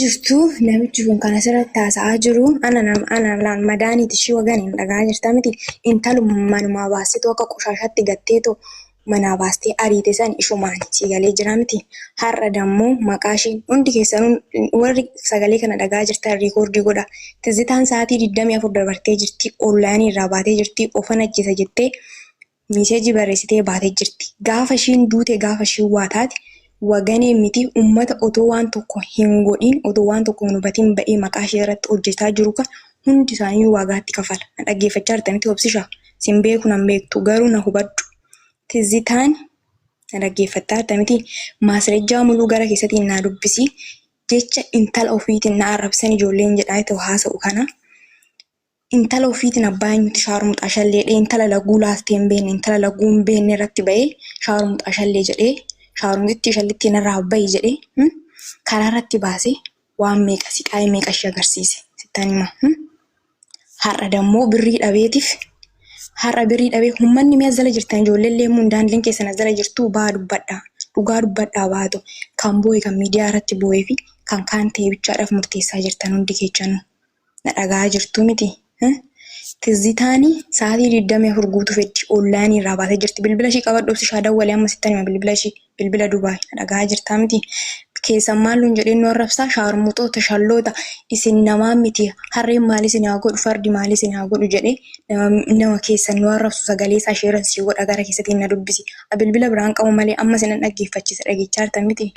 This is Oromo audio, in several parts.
jirtu namichi kun kan asirratti haasa'aa jiru ana madaaniiti ishii waganiin dhagaa jirta miti manuma baasteetu akka qoshaashaatti gatteetu manaa baastee ariite san ishumaan siigalee jira miti har'a dammoo maqaa ishii hundi keessanuu warri sagalee kana dhagaa jirtan riikoordii godha tizitaan sa'aatii 24 dabartee jirti onlaayinii irraa baatee jirti ofan ajjeesa jettee miiseejii barreessitee baatee jirti gaafa ishiin duute gaafa ishiin waataati. Waganee miti ummata otoo waan tokko hin godhin otoo waan tokko hin hubatiin ba'ee maqaa ishee irratti hojjetaa jiru kan hundi isaanii waagaatti kafala. Na dhaggeeffachaa jirtanitti obsishaa. Sin beeku nan beektu garuu na hubadhu. Tizitaan na dhaggeeffachaa jirtanitti maasirajjaa muluu gara keessatti na dubbisi jecha intala ofiitiin na arrabsan ijoolleen jedhaa ta'u haasa'u kana. Intala ofiitiin abbaan nuti shaaruun xaashallee intala laguu laastee hin beekne intala laguu hin beekne irratti ba'ee shaaruun xaashallee jedhee. Shaarumtitti shallitti narraa bahi jedhee karaa irratti baasee waan meeqa siqaa'ee meeqa ishee agarsiise sittaan hima. Har'a dammoo birrii dhabeetiif har'a birrii dhabee uummanni mi'a jala jirtan ijoolleen leemuu daandiin keessan jala jirtu baa dubbadhaa dhugaa dubbadhaa baatu kan boo'e kan miidiyaa irratti boo'ee fi kan kaan ta'e bichaadhaaf murteessaa jirtan hundi keechanuu na dhagaa jirtu miti. Tizitaanii sa'aatii 24 guutuu fedhi onlaayinii irraa baatee jirti. Bilbila ishii qabadhu obsishaa dawwalee amma sittan hima bilbila ishii bilbila Dubaay dhagaa jirtaa miti. Keessan maalluun jedheen nu arrabsaa shaarmuxoota shalloota isin namaa miti harreen maalis isin haa godhu fardi maalis isin haa godhu jedhee nama keessan nu arrabsu sagalee isaa sheeran sii godha gara keessatti na dubbisi. Bilbila biraan qabu malee amma sinan dhaggeeffachisa dhagechaa jirtan miti.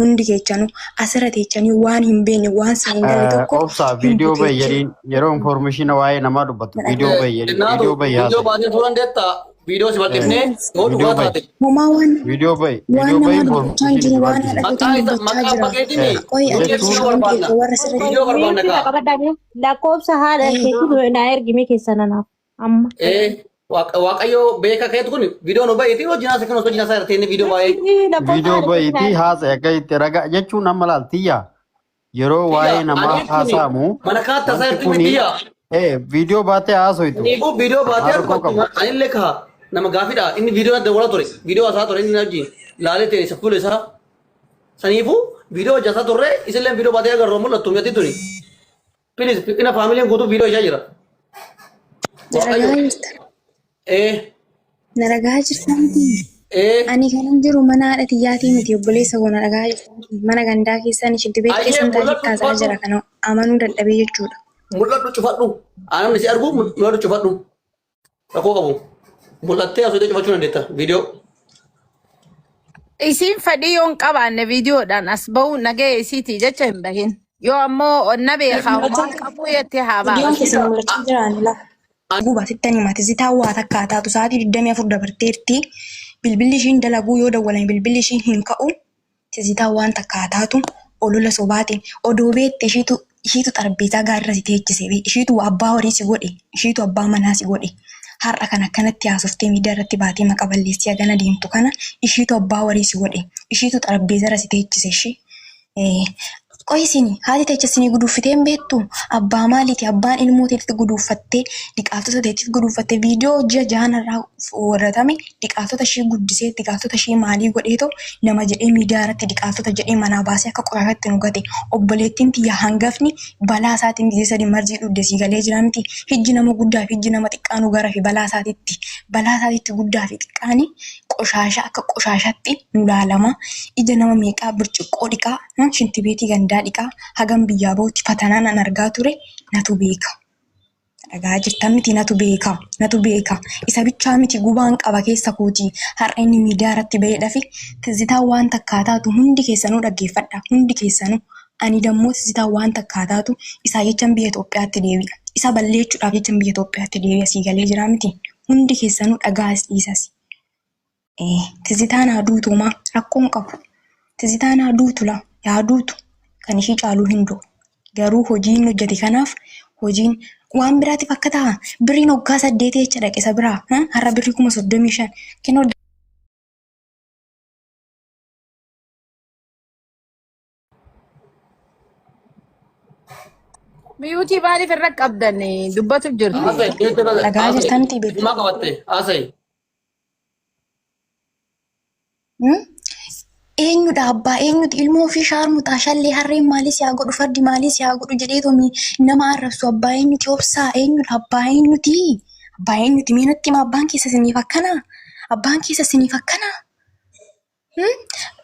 Hundi keechanuu asirra teechanii waan hin beekne waan siin galee tokko obsa video bayyariin yeroo information waa'ee namaa dubbatu video bayyariin video bayyaa video baatee turan deetta video si bal'ifnee yoo dhugaa taate homaa waan video bay information jiru waan maqaa pakeetii video barbaanna lakkoofsa haadha keetii na ergime keessananaaf amma waaqayyo beeka keetu kun video no baay'ee hojii naasa kan hojii naasa irratti video baay'ee video bayyiti haasa akka itti ragaa jechuun amma laaltiyya yeroo waa'ee namaa haasamu mana kaata saayirti biyya video baatee haasoitu nibu video baatee anillee ka nama gaafidha inni video adda wala ture video asaa ture inni hojii laalee ta'e saffule isaa saniifu video jasa turre isillee video baatee agarroo mul'attu miyatti tuni please ina faamiliin guutuu video isaa jira naragaa jirtan ani kanan jiru mana haadha tiyyaatii miti obboleessa koo naragaa jirtan mana gandaa keessan ishitti beektee santaa jittaasaa jira kana amanuu dadhabee jechuudha. Mul'adhu cufadhu aanamni si argu mul'adhu cufadhu rakkoo qabu mul'attee asoote cufachuu dandeetta viidiyoo. Isiin fedhii yoo hin qabaanne viidiyoodhaan as ba'uu nagahee isiitii jecha hin bahin yoo ammoo onna beekaa waan qabuu jettee haa Viidiyoon keessan mul'achaa jiraan lafa. Guba sittanii mati zitaa waa takkaa taatu sa'aatii 24 dabarteerti bilbilli ishiin dalaguu yoo dawwalan bilbilli ishiin hin ka'u zitaa waan takkaa taatu olola sobaatiin odoo beette ishiitu xarbeesaa gaarra si teechise ishiitu abbaa horii si godhe ishiitu abbaa manaa si godhe har'a kan akkanatti haasoftee miidiyaa irratti baatee maqa balleessii hagana deemtu kana ishiitu abbaa horii si godhe ishiitu xarbeesarra si teechise ishii. Qoyisini haati teechasini guduufiteen beektu abbaa maaliiti abbaan ilmoo teetitti guduufattee dhiqaatota teetitti guduufattee viidiyoo ji'a jahanarraa warratame dhiqaatota ishee guddisee dhiqaatota ishee maalii godheetoo nama jedhee miidiyaa irratti dhiqaatota jedhee manaa baasee akka qoraafatti nu gate obboleettiin tiyya hangafni balaa isaatiin gizee sadi marzii dhudde sii galee jira miti hijji nama guddaa fi hijji nama xiqqaanu gara fi balaa isaatitti guddaa fi xiqqaani qoshaasha akka qoshaashatti nu laalama ija nama meeqaa birciqqoo dhiqaa shintibeetii gandaa dhiqaa hagam biyyaa bahutti fatanaan an argaa ture natu beeka. Dhagaa jirtan miti natu beeka. Isa bichaa miti gubaan qaba keessa kooti har'a inni miidiyaa irratti ba'eedhaa fi tizitaa waan takkaa taatu hundi keessanuu dhaggeeffadha hundi keessanuu ani dammoo tizitaa waan takkaa taatu isaa jechan biyya Itoophiyaatti deebi'a. Isa balleechuudhaaf jechan biyya Itoophiyaatti deebi'a sii galee jira miti hundi keessanuu dhagaa dhiisas. Tizitaan haa duutumaa rakkoon qabu. Tizitaan haa duutula yaa duutu. Kan ishii caaluu hin jiru. Garuu hojiin hojjete kanaaf hojiin waan biraatiif akka ta'a. Birriin waggaa 8 jecha dhaqisa biraa. Har'a birrii 35,000. Kenoo Miyuutii maaliif irra qabdan dubbatu jirti. dhagaa jirtan miti beektu. Maa qabatte haasa'e. eenyudha abbaa eenyuti ilmoo fi shaarmuxaa shallee harreen maalis yaa godhu fardi maalis yaa godhu jedhee tomi nama arrabsu abbaa eenyuti obsaa eenyudha abbaa eenyuti meenatti ma abbaan keessa siniif akkana abbaan keessa siniif akkana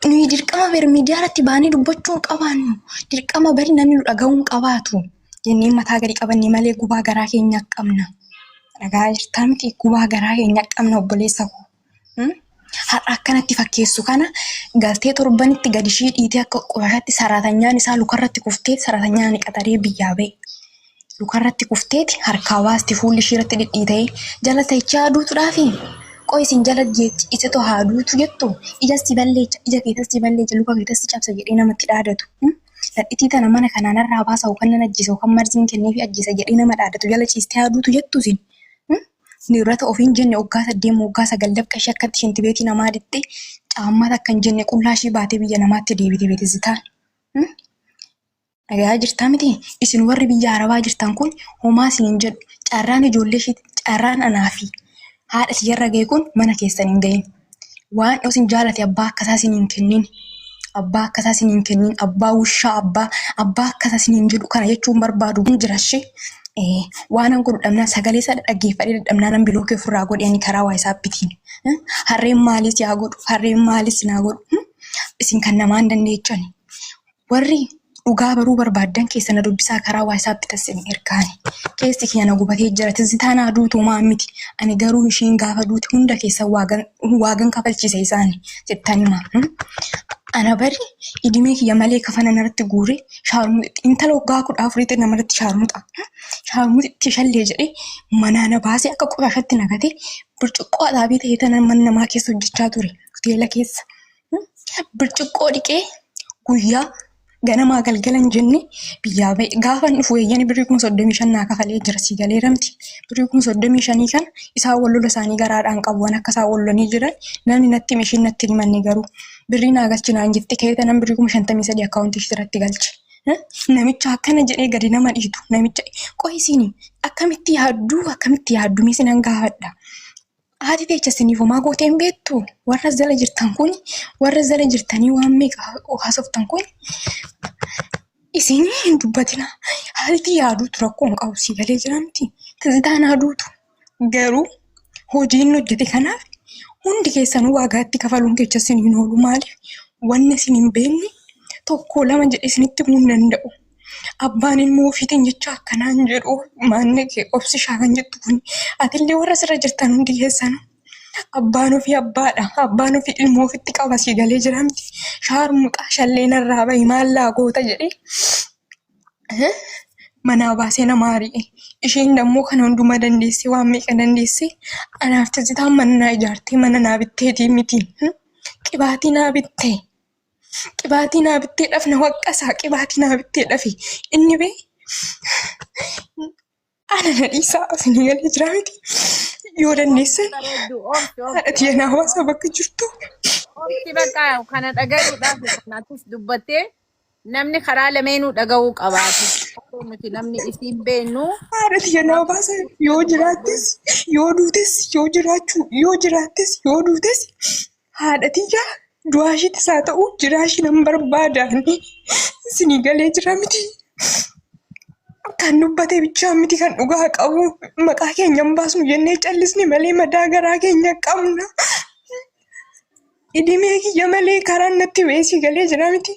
nuyi dirqama miidiyaa irratti baanee dubbachuu qabaannu dirqama bari namni nu dhaga'uun qabaatu jennee mataa gadi qabannee malee gubaa garaa keenya qabna dhagaa jirtaa miti gubaa garaa keenya qabna obboleessa koo har'a akkanatti fakkeessu kana galtee torbanitti gadi ishii dhiitee akka qofaatti saraatanyaan isaa lukarratti kuftee saraatanyaan qaxaree biyyaa ba'e lukarratti kufteeti harkaa baasti fuulli ishiirratti dhidhiitee jala ta'ichaa aduutuudhaafi qoisin jala jeetti isa to haaduutu jettu ija si balleecha ija keessatti balleecha luka keessatti cabsa jedhee namatti dhaadatu dadhitii tana mana kanaanarraa baasa kan nan ajjisa kan marziin kennee fi ajjisa jedhee nama dhaadatu jala ciistee haaduutu jettu sin nirrata ofiin jenne waggaa 8 waggaa 9 dabqashee akkatti shinti beetii namaa ditte caammaa akkan jenne qullaashii baatee biyya namaatti deebitee beeksisaa dhagaa jirtaa miti isin warri biyya arabaa jirtan kun homaa isiniin jedhu carraan ijoollee ishiitti carraan anaafi haadha siyarra ga'e kun mana keessan hin ga'in waan osin jaalate abbaa akkasaa isiniin kennin abbaa wushaa abbaa akkasaa isiniin jedhu kana jechuun barbaadu kun jirashee waan an godhu dhabnaa sagalee isaa dhaggeeffadhee dadhabnaa nan bilookee ofirraa godhanii karaa waa isaa bitiin harreen maalis yaa godhu harreen maalis naa godhu isin kan namaan dandeechani warri dhugaa baruu barbaaddan keessa na dubbisaa karaa waa isaa bitassin ergaani keessi kiyya na gubatee jira tizitaan aduutu miti ani garuu ishiin gaafa duuti hunda keessa waagan kafalchiise isaani jettanii ana bari idimee kiyya malee kafana narratti guure shaarmuutti intala waggaa 14 namarratti shaarmuutti shallee jedhee manaana baasee akka qofaatti nagatee burcuqqoo dhaabii ta'ee tana mana namaa keessa hojjechaa ture hoteela keessa burcuqqoo dhiqee guyyaa ganamaa galgalan jenne biyyaa ba'e gaafa dhufu eeyyanii 35 naa kafalee jira si galeeramti 35 kan isaa wallola isaanii garaadhaan qabuwan akka isaa wallolanii jiran namni natti mishin natti himanne garuu birrii naa galchinaan jettee keeta nan 53 akkaawuntii irratti galche namicha akkana jedhee gadi nama dhiitu namicha qo'isiini akkamitti yaaddu miisinan gaafadha haati teecha siniifu maa gooteen beektu warra zala jirtan kun warra zala jirtanii waan meeqa haasoftan kun isinii hin dubbatina haati yaaduutu rakkoon qabu si galee jiraamti tizitaan yaaduutu garuu hojiin hojjete kanaaf hundi keessanuu waagaatti kafaluun keessa siniin oolu maaliif wanni isin hin beekne tokko lama jedhe isinitti himuu hin danda'u abbaan ilmoo ofiitiin jecha akkanaan jedhu maanne kee obsishaa kan jettu kun atillee warra sirra jirtan hundi keessan abbaan ofii abbaadha abbaan ofii ilmoo ofitti qaba si galee jiraamti shaarmuxaa shallee narraa bahi maallaa goota jedhee manaa baasee nama ari'e isheen dammoo kana hunduma dandeessee waan meeqa dandeessee anaaf tizitaan mana naa ijaartee mana naa bitteetii miti qibaatii naa bittee dhafna waqqasaa qibaatii naa bittee dhafe inni bee ana na dhiisaa isinii galee jira miti yoo dandeessan haadhati yana hawaasa bakka jirtu. Omti bakka kana dhaga'uudhaaf kanaatis dubbattee namni karaa lameenuu dhaga'uu qabaatu. Nuti namni isiin beennu. Haadhati yana hawaasa yoo jiraattis yoo duutes yoo duutes haadhati yaa du'aashiitis haa ta'u jiraashii nan barbaadaan isinii galee jira miti. Kan dubbatee bichaa miti kan dhugaa qabu maqaa keenya hin baasnu jennee callisni malee madaa garaa keenya qabna. Idimee kiyya malee karaan natti beesii galee jira miti.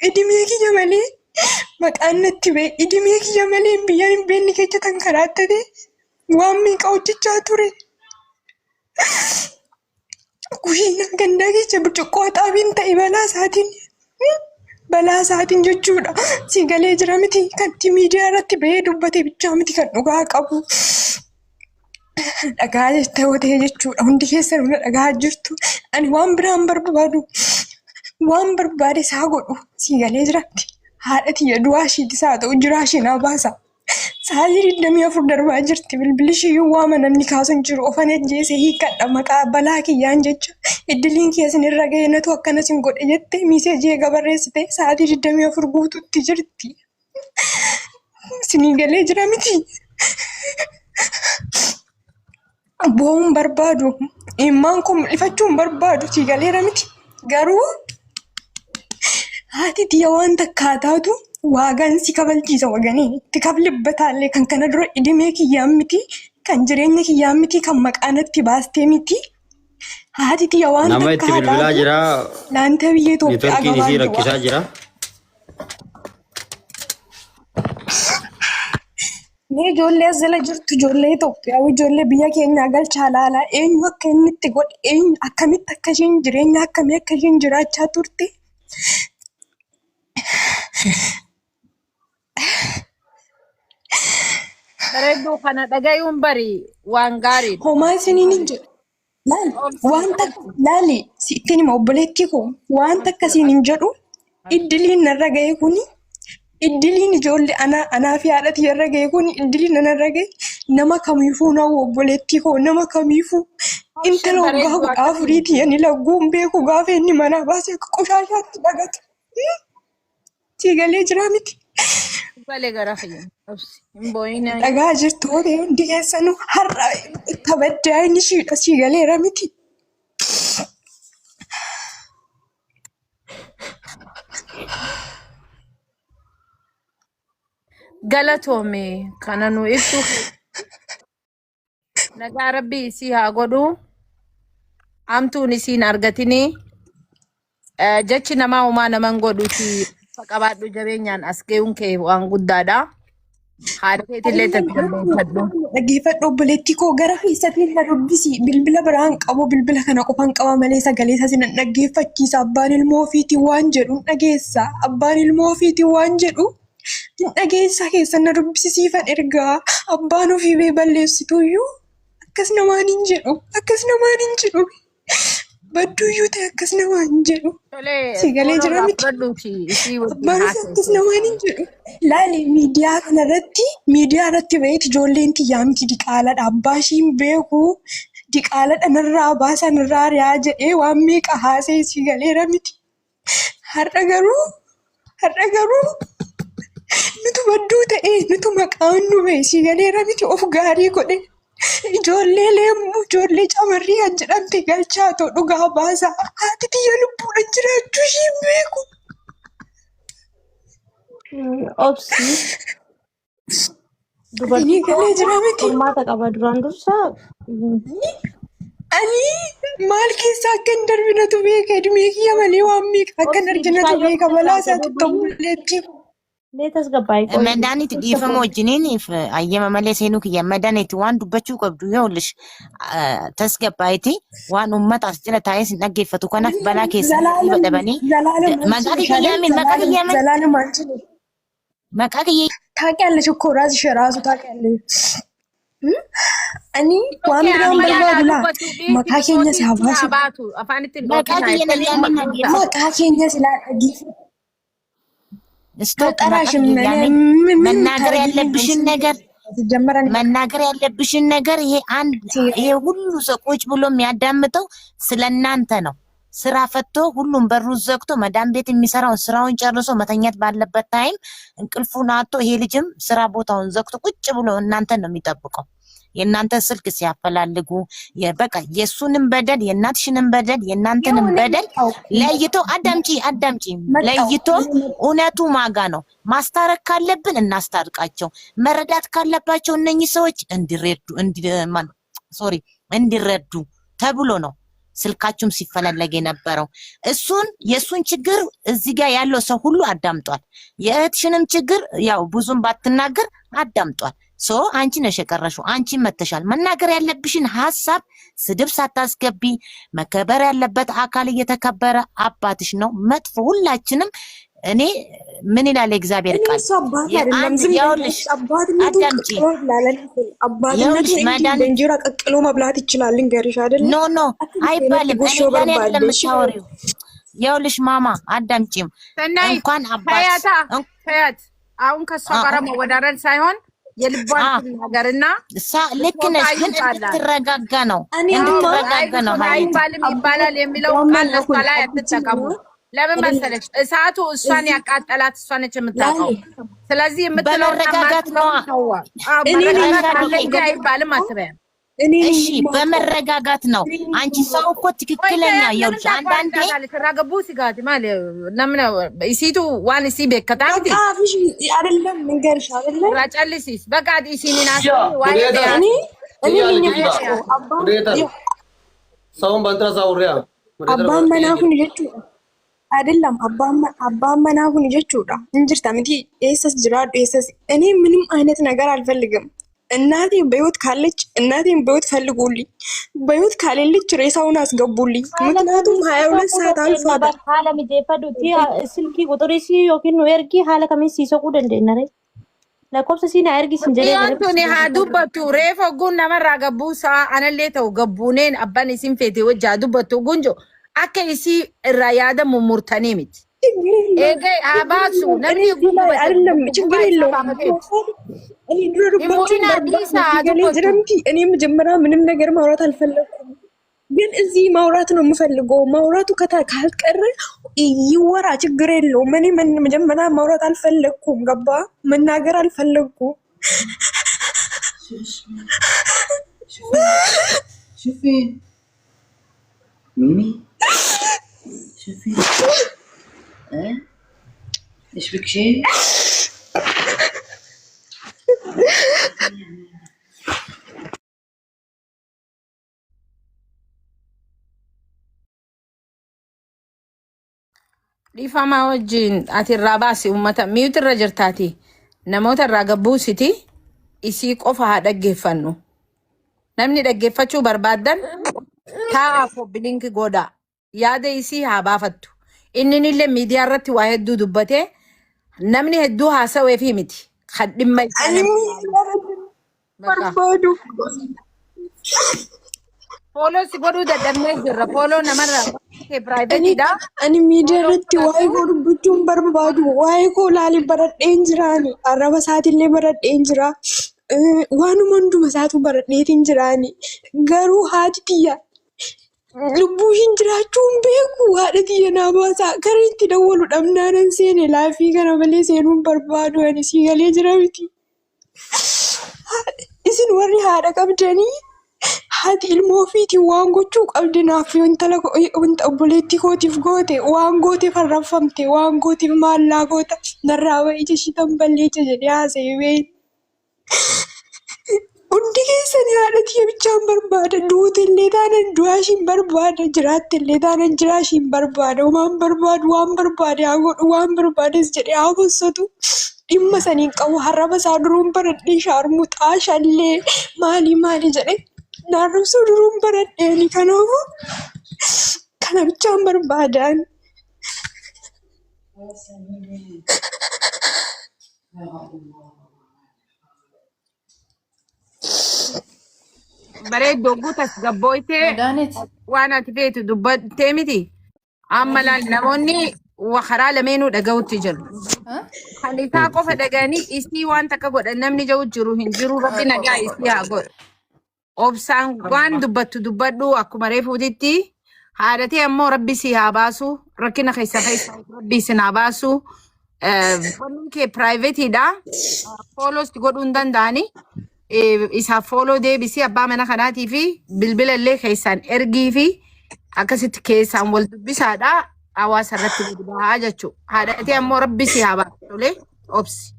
Idimee kiyya malee maqaan natti bee idimee kiyya malee biyyaan hin beekne keessa tan karaattate waan meeqa hojjechaa ture. Kushina gandaa keessa burcuqqoo xaabiin ta'e balaa isaatiin jechuudha. Si galee jira miti kanti miidiyaa irratti ba'ee dubbate bichaa miti kan dhugaa qabu. Dhagaa ta'ee jechuudha. Hundi keessa nuna dhagaa jirtu. Ani waan biraan barbaadu waan barbaade isaa godhu si galee jiratti. Haadhati du'aa ishiitis haa ta'u jiraashii naa baasa. Sa'aatii 24 darbaa jirti bilbilli ishiiyyuu waama namni kaasan jiru ofan ejjeese hiikkadha maqaa balaa kiyyaan jecha iddiliin keessan irra ga'e natu akkanas hin godhe jettee miiseejii eega barreessite sa'aatii 24 guutuutti jirti. Isinii galee jira miti. Bo'uun barbaadu immaan kun mul'ifachuun barbaadu si galeera miti garuu Haati tiya waan takkaataatu waagaan si kabalchiisa waganii itti kablibbataallee kan kana dura idimee kiyyaan miti kan jireenya kiyyaan miti kan maqaanatti baastee miti. Haati tiya waan nama itti bilbilaa jira laanta biyya Itoophiyaa neetworkiin isii rakkisaa jira. Mee ijoollee as jala jirtu ijoollee Itoophiyaa ijoollee biyya keenyaa galchaa laalaa eenyu akka inni itti godhe eenyu akkamitti akka isheen jireenya akkamii akka isheen jiraachaa turte. Bareedduu kana dhagayuun bari waan gaarii. Homaa isiniin hin jedhu. Laali sittiin hima obboleettii koo wanta akkasiin hin jedhu iddiliin narra ga'e kuni iddiliin ijoollee anaa fi haadha irra ga'e kuni iddiliin narra ga'e nama kamiifuu naawwa obboleettii koo nama kamiifuu intala waggaa 14 ani lagguun beeku gaafa inni manaa baasee akka qoshaashaatti dhagatu. Siigalee jira miti. Balee gara fayyadamu. Hin dhagaa jirtu horii hundi keessanuu har'a tabaddaa inni shiidha siigaleera miti. galatoome kana nu ibsu nagaa rabbii isii haa godhu amtuun isiin argatini jechi namaa umaa naman godhuti qabaadhu jabeenyaan as ga'uun kee waan guddaadha. Haadha keetillee taphifadhu. Dhaggeeffadhu obboleettii koo gara keessatti na dubbisi bilbila biraan qabu bilbila kana qofaan qaba malee sagalee isaa sinan dhaggeeffachiisa abbaan ilmoo ofiitii waan jedhu dhageessa abbaan ilmoo ofiitii waan jedhu dhageessa keessa na dubbisiifan ergaa abbaan ofii bee balleessituyyuu akkas namaan hin jedhu badduuyyuu ta'e akkas namaan hin jedhu sagalee jira miti abbaan ofii akkas namaan hin jedhu. Laali miidiyaa irratti ba'eeti ijoolleen xiyyaa miti diqaaladha abbaa ishiin beeku diqaaladha narraa baasa narraa riyaa jedhee waan meeqa haasee sigaleera miti. Har'a garuu nutu badduu ta'ee nutu maqaan nu ba'e sigaleera miti of gaarii godhe ijoollee leemmuu ijoollee camarrii kan jedhamte galchaa ta'u dhugaa baasa haati xiyya lubbuudhaan jiraachuu ishiin beeku. Obsi. Ini galee jira miti. Hormaata qaba duraan dursa. Ani maal keessa akka hin darbinatu beeka edmee kiyya malee waan meeqa akka hin arginatu beeka balaa isaatti ta'ulleetti. Leetas gabbaayii qooduu. Madaanitti dhiifama wajjiniiniif ayyama malee seenuu kiyya madaanitti waan dubbachuu qabdu yoo lish tasgabbaayiti waan uummataaf jala taa'ee sin dhaggeeffatu kanaaf balaa keessa dhiiba dhabanii maqaa kiyya ታውቂያለሽ እኮ ራስሽ ራሱ ታውቂያለሽ። እኔ ዋን ብራውን በልባዱላ መካኬኛ ሲያባሱ መካኬኛ ስላደጊፍ መናገር ያለብሽን ነገር ይሄ ሁሉ ሰው ቁጭ ብሎ የሚያዳምጠው ስለናንተ ነው። ስራ ፈቶ ሁሉም በሩ ዘግቶ መዳም ቤት የሚሰራውን ስራውን ጨርሶ መተኛት ባለበት ታይም እንቅልፉን አጥቶ ይሄ ልጅም ስራ ቦታውን ዘግቶ ቁጭ ብሎ እናንተን ነው የሚጠብቀው። የእናንተ ስልክ ሲያፈላልጉ በቃ የሱንም በደል የእናትሽንም በደል የእናንተንም በደል ለይቶ አዳምጪ ለይቶ እውነቱ ማጋ ነው ማስታረቅ ካለብን እናስታርቃቸው። መረዳት ካለባቸው እነኚህ ሰዎች እንዲረዱ ተብሎ ነው ስልካችሁም ሲፈለለግ የነበረው። የሱን ችግር እዚህ ጋር ያለው ሰው ሁሉ አዳምጧል። የእህትሽንም ችግር ያው ብዙም ባትናገር አዳምጧል። አንቺ ነሽ የቀረሽው። አንቺ መተሻል መናገር ያለብሽን ሐሳብ ስድብ ሳታስገቢ መከበር ያለበት አካል እየተከበረ አባትሽ ነው። መጥፎ ሁላችንም እኔ ምን ይላል እግዚአብሔር ቃል ያውልሽ አዳምጪ ያውልሽ ማዳን እንጀራ ቀቅሎ መብላት ይችላል እንገርሽ አይደል? ኖ አይባልም። እኔ አይደለም የምታወሪው። ያውልሽ ማማ አዳምጪም እንኳን አባት አሁን ከሷ ጋር መወዳደር ሳይሆን የልቧን ነገርና ልክ ነሽ፣ ግን እንድትረጋጋ ነው አይባልም ይባላል የሚለው ቃል ለሷ ላይ አትጠቀሙ። ለምን መሰለሽ እሳቱ እሷን ያቃጠላት እሷ ነች የምታውቀው። ስለዚህ የምትለው በመረጋጋት ነው። አይባልም አትበይም። እሺ በመረጋጋት ነው። አንቺ ሰው እኮ ትክክለኛ ይኸውልሽ፣ አንዳንዴ ተራገቡ ሲጋት ማለት ነምን እሲቱ ዋን እሲ በከታንቲ አፍሽ አይደለም መንገርሽ አይደለም ራጫልሲስ በቃ እሲኒና ዋይ ሰውን በእንትና ሳውሪያ አባን መናፉን ጀቹ አይደለም አባን መናፉን ጀቹዳ እንጅርታ ምቲ ኤሰስ ጅራዱ ኤሰስ እኔ ምንም አይነት ነገር አልፈልግም። እናቴን በህይወት ካለች እናቴን በህይወት ፈልጉልኝ፣ በህይወት ካሌለች ሬሳውን አስገቡልኝ። ምክንያቱም 22 ሰዓት አልፏል። ሀለ ሚዴፈዱቲ ስልኪ ቁጥሪሲ ዮኪን ኤርጊ ሀለ ከሚስ ሲሰቁ ደንደነረ ለኮብስ ሲና ኤርጊ ሲንጀለ አንቶኒ ሃዱበቱ ሬፎ ጉን ነመራ ገቡሳ አነሌተው ገቡኔን አባን ሲን ፌቴ ወጃ ዱበቱ ጉንጆ አከ እሲ ራያደ ሙሙርተኔ ሚት ኤገ አባሱ ነብይ ጉን አይደለም ችግር የለውም። እኔ እኔ መጀመሪያ ምንም ነገር ማውራት አልፈለኩም፣ ግን እዚህ ማውራት ነው የምፈልገው። ማውራቱ ካልቀረ ይወራ ችግር የለውም። እኔ መጀመሪያ ማውራት አልፈለኩም፣ ገባ መናገር አልፈለኩም። شوفي ميمي شوفي ايش بك شيء Difama wajjin ati irraa baasi uummata miyuuti irra jirtaati namoota irraa gabbuusiti isii qofa haa dhaggeeffannu. Namni dhaggeeffachuu barbaadan taa'aa kobiliinki godhaa yaada isii haa baafattu. Inni illee miidiyaa irratti waa hedduu dubbatee namni hedduu haasawee fi miti kan dhimma Follow si godhuu dadhabnee jirra. Follow namarraa private ani miidiyaa irratti waa'ee koo dubbachuun barbaadu. Waa'ee koo laalii baradheen jiraani. Arraba isaatillee baradheen jira. Waanuma hunduma isaatu baradheetiin jiraani. Garuu haati xiyya lubbuu ishiin jiraachuun beeku haadha xiyya naa baasaa. Karaa itti dawwalu dhabnaanan seene laafii kana malee seenuun barbaadu. Ani sii galee jira miti. Isin warri haadha qabdanii haati ilmoo ofiitiin waan gochuu qabdi naaf intala obboleettii kootiif goote waan gooteef harrafamte waan gooteef maallaa goota narraa wayii jeshitan balleecha jedhee haasa'ee beeyin. Hundi keessanii haadha xiyya bichaan barbaada. Duute illee taanan du'aa ishiin barbaada. Jiraatte illee taanan jiraa ishiin barbaada. Waan barbaadu waan barbaade haa godhu waan barbaades jedhee haa gossatu. Dhimma saniin qabu harraba isaa duruun baradhee shaarmuu xaashallee maali jedhee naarrabsuu duruun baradheeni. Kanaafuu kana bichaan barbaadan. bareeddoo guutas gabbooytee waan ati feetu dubbattee miti. Amma laal namoonni karaa lameenuu dhaga'utti jiru. Kan isaa qofa dhaga'anii isii waan takka godhan namni ja'u jiru hin jiru rabbi nagaa isii haa godhu. Obsaan waan dubbattu dubbadhu akkuma reefuutitti haadhatee ammoo rabbi si haa baasu rakkina keessa rabbi si haa baasu. Wanni kee piraayiveetiidha. Fooloos godhuu hin danda'ani. Isaaf fooloo deebisii abbaa mana kanaatii fi bilbila illee keessaan ergii fi akkasitti keessaan wal dubbisaadha. Hawaasa irratti gadi bahaa jechuudha. Haadhatee ammoo rabbi si haa baasu tolee obsi.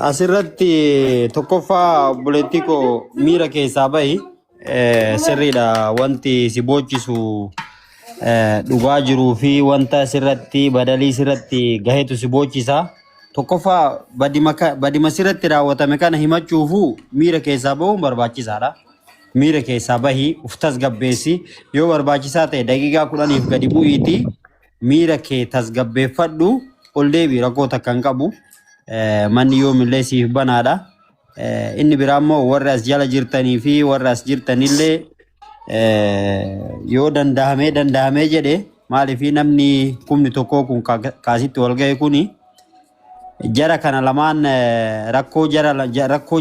Asirratti tokkoffaa obboleettii koo miira keessaa bahi sirriidha wanti si boochisu dhugaa jiruu fi wanta sirratti badalii sirratti gaheetu si boochisa. Tokkoffaa badima sirratti raawwatame kana himachuufu miira keessaa bahuun barbaachisaadha. Miira keessaa bahi uf tasgabbeessi yoo barbaachisaa ta'e daqiiqaa 10 gadi bu'iiti miira kee tasgabbeeffadhu ol deebii rakkoo takka hin qabu. Manni yoomillee siif banaadha. Inni biraa immoo warra as jala jirtanii fi warra as jirtanillee yoo danda'amee jedhe maaliif namni kumni tokko kun kaasitti wal ga'e kuni jara kana lamaan rakkoo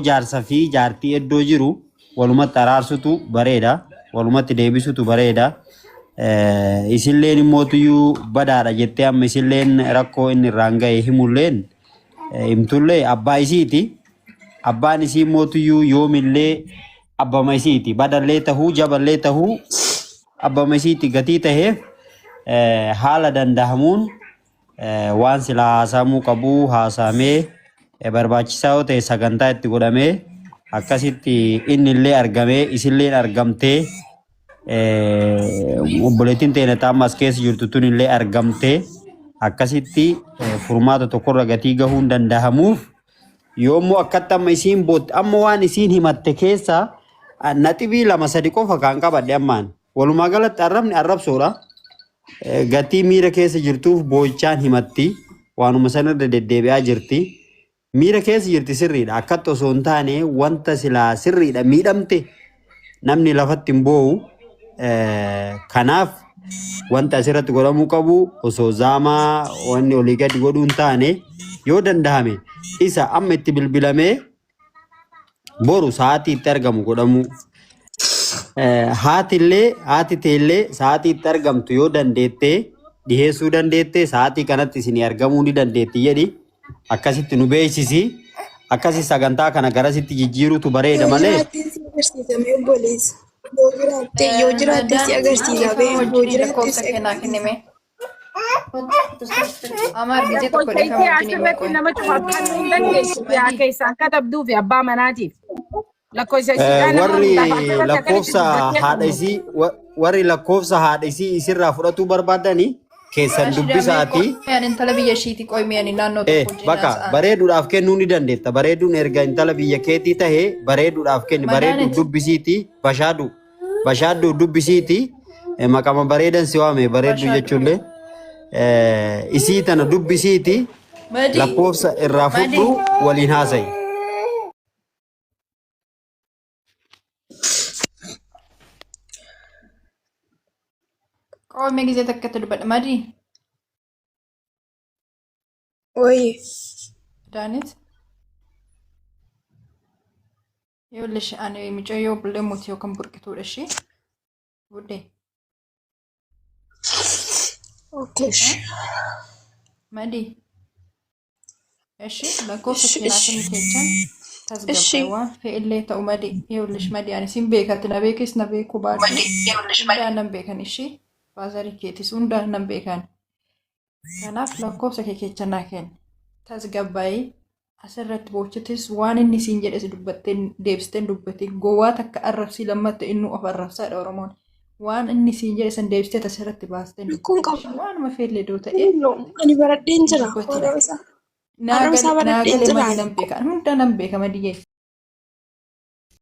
jaarsa fi jaartii iddoo jiru walumatti araarsutu bareeda, walumatti deebisutu bareeda. isilleen immoo badaadha jettee amma isilleen rakkoo inni irraan ga'e himulleen himtullee abbaa isiiti. Abbaan isii immoo yoomillee abbama isiiti. Badallee tahuu jaballee tahuu abbama isiiti gatii taheef haala dandahamuun waan sila haasamuu qabu haasamee barbaachisaa yoo ta'e sagantaa itti godhamee akkasitti inni illee argamee isilleen argamtee obboleettiin teenya taa'ammas keessa jirtu tun illee argamtee akkasitti furmaata tokkorra gatii gahuun dandahamuuf yoommoo akkatti amma isiin bootti amma waan isiin himatte keessa naxibii 2-3 qofa kan qabadhe ammaan walumaa galatti arrabni arrabsoodha. Gatii miira keessa jirtuuf boo'ichaan himatti waanuma sanarra deddeebi'aa jirti. Miira keessa jirti sirriidha. Akkatti osoo hin taane wanta silaa sirriidha miidhamte namni lafatti hin boo'u. Kanaaf wanta asirratti godhamuu qabu osoo zaamaa wanni olii gadi godhuu hin taane yoo dandahame isa amma itti bilbilamee boru sa'aatii itti argamu godhamu. Haati teellee sa'aatii itti argamtu yoo dandeettee dhiheessuu dandeettee sa'aatii kanatti isin argamuu ni dandeetti jedhi akkasitti nu beeksisi. Akkasi sagantaa kana garasitti jijjiiruutu bareeda malee. Yoo jiraatte si agarsiisa bee yoo jiraatte si kenname. Amar gijee tokko deeffamuu nama cufataan hin dandeessu yaa keessaan katabduufi abbaa manaatiif. Warri lakkoofsa haadha isii isirraa fudhatuu barbaadanii keessan dubbisaati. Intala biyya ishiiti qoymiyanii naannoo tokko bakka bareeduudhaaf kennuu ni dandeetta. Bareeduun erga intala biyya keetii tahee bareeduudhaaf kenni. Bareeduu dubbisiiti bashaaduu dubbisiiti maqama bareedan si waame bareeduu jechuullee isii tana dubbisiiti lakkoofsa irraa fudhu waliin haasayi. Qoomee gizee takkatti dubbadha madii. Oye. Daanit. Yoo lishe ani micayyoo bullee muti yookaan burqituudha ishee. Buddee. Okay. Madii. Ishee lakkoofsa keenyaatiin keechaan tasgabbaawwan fe'illee ta'u madii. Yoo lishe madii ani siin beekatti na beekis na beeku baadhu. Hundaan nan beekan ishee. Baazarii keetis hundaan nan beekan. Kanaaf lakkoofsa kee keechanaa kenna. Tasgabbaa'ee asirratti boochitis waan inni siin jedhes dubbatteen deebisteen dubbatte gowwaa takka arrabsii lammatta inni of arrabsaadha Oromoon. Waan inni siin jedhe san deebistee asirratti baasteen dubbatte. Waanuma feellee doo ta'ee. Ani baradheen jira. Naagalee nan beekan. Hundaan nan beeka madiyyee.